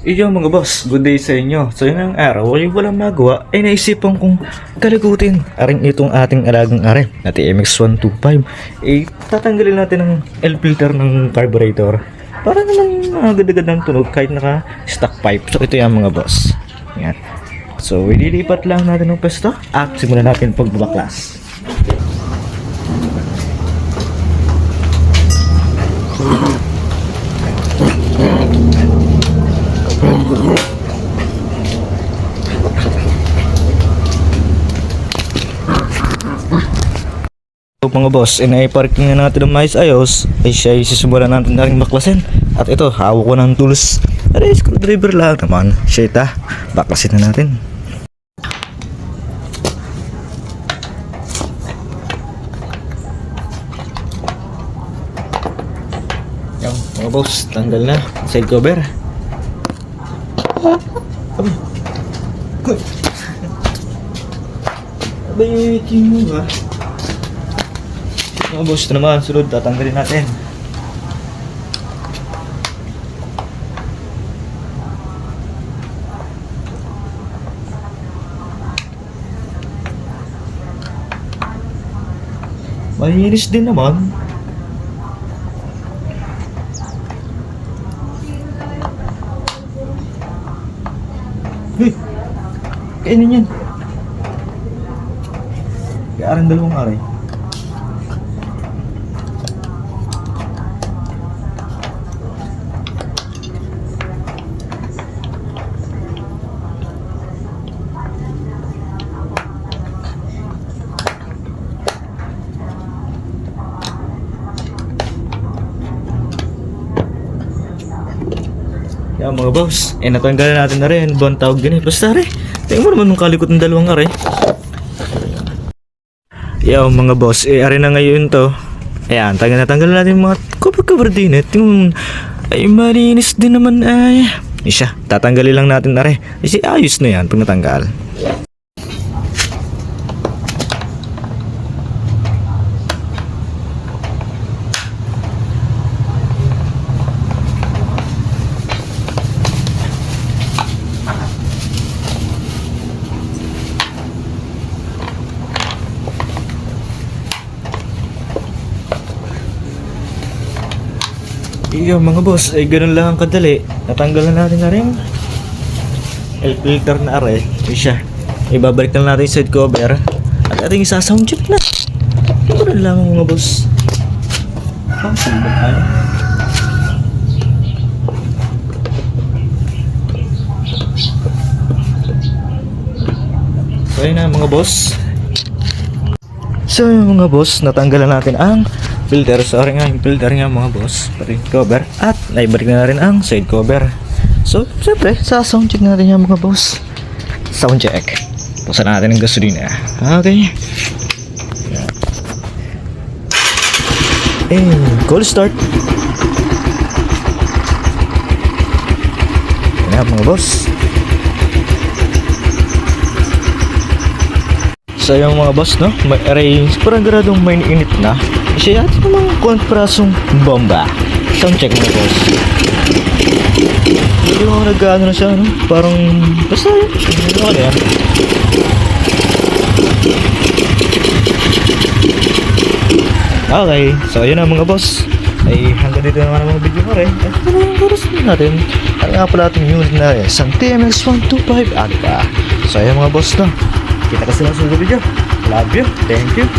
Iyo mga boss, good day sa inyo. So yung araw ay walang magawa ay naisipan kong kaligutin aring itong ating alagang are na TMX125. Tatanggalin natin ang L filter ng carburetor para naman agad-agad ng tunog kahit naka stock pipe. So ito yung mga boss. Yan. So ililipat lang natin ng pwesto at simulan natin pagbabaklas. So mga boss, inaiparking na natin ng mais ayos ay siya isisimulan natin na rin baklasin. At ito, hawak ko ng tools. Aray, screwdriver lang naman. Siya ita, baklasin na natin. Yan mga boss, tanggal na side cover. Abay, tingin mo ba? Mga boss, ito naman, sunod, tatanggalin natin. Malinis din naman. Hey, kainin yan. Kaya arang dalawang aray. Yan mga boss, natanggalan natin na rin. Buwan tawag din basta rin, tingnan mo naman ng kalikot ng dalawang are. Yan mga boss, are na ngayon to. Ayan, tanggalan natin yung mga cover din. Tingnan mo, ay malinis din naman ay. Isa, tatanggalin lang natin are. Kasi ayos na yan pag natanggal. Iyo mga boss, ay ganun lang ang kadali. Natanggalan natin na rin L filter na are. Siya, ibabalik lang natin yung side cover at ating isa-sound check na. Ganun lang mga boss. Pang-sambal tayo. So yun na mga boss. So yung mga boss, natanggalan natin ang filter. Sorry nga, yung filter nga mga boss, pati cover, at naibalik na rin ang side cover. So syempre, sa sound check natin yan mga boss. Sound check. Pusan natin ang gasolina. Okay. Cold start. Yan mga boss. So yung mga boss, no, may array parang gradong may init na. Siya yata namang kontrasong bomba. Sound check mga boss. Hindi mo nag-ano na siya, no? Parang basta yun. Hindi ko yan. Okay, so yun na mga boss. Ay hanggang dito naman ang mga video ko rin. At ito na yung oras natin. Ay nga pala ating unit na rin sa TMX125 Alpha. So yun mga boss, no, kita kasi lang sa video. Love you. Thank you.